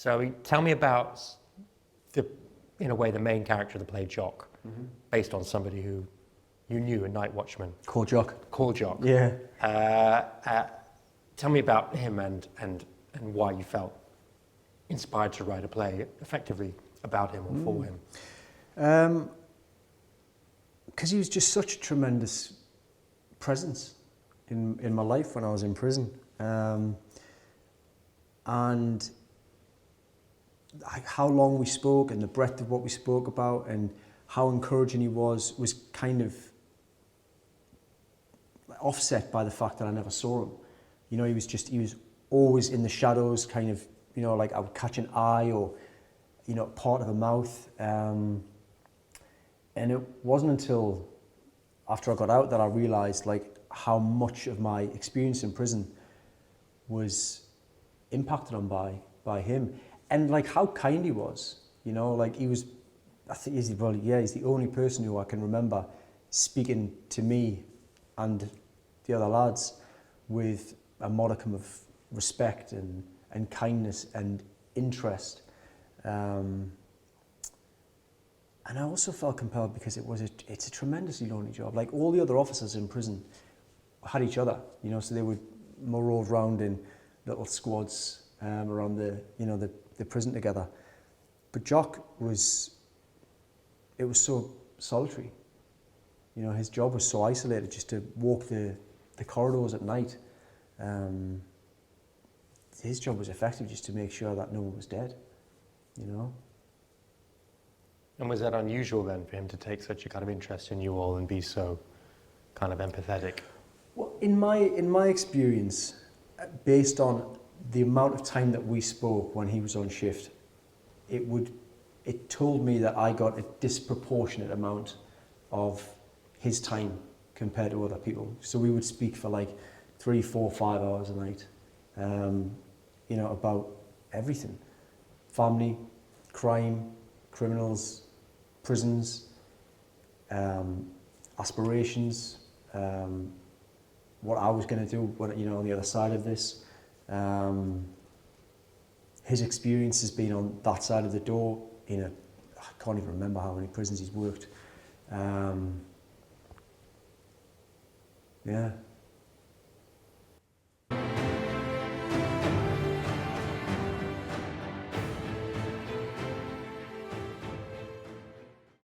So tell me about in a way, the main character of the play, Jock, based on somebody who you knew, a night watchman. Called Jock. Called Jock. Yeah. Tell me about him and why you felt inspired to write a play effectively about him or for him. Because he was just such a tremendous presence in my life when I was in prison. And how long we spoke and the breadth of what we spoke about and how encouraging he was kind of offset by the fact that I never saw him. You know, he was always in the shadows, kind of, you know, like I would catch an eye or, you know, part of a mouth. And it wasn't until after I got out that I realised like how much of my experience in prison was impacted on by him, and like how kind he was. You know, like he was, I think he's the only person who I can remember speaking to me and the other lads with a modicum of respect and kindness and interest. And I also felt compelled because it's a tremendously lonely job. Like all the other officers in prison had each other, you know, so they would maraud around in little squads around the prison together. But Jock was so solitary. You know, his job was so isolated, just to walk the corridors at night. His job was effective just to make sure that no one was dead, you know. And was that unusual then for him to take such a kind of interest in you all and be so kind of empathetic? Well, in my experience, based on the amount of time that we spoke when he was on shift, it told me that I got a disproportionate amount of his time compared to other people. So we would speak for like 3, 4, 5 hours a night, you know, about everything: family, crime, criminals, prisons, aspirations, what I was going to do when, you know, on the other side of this. His experience has been on that side of the door I can't even remember how many prisons he's worked. Yeah.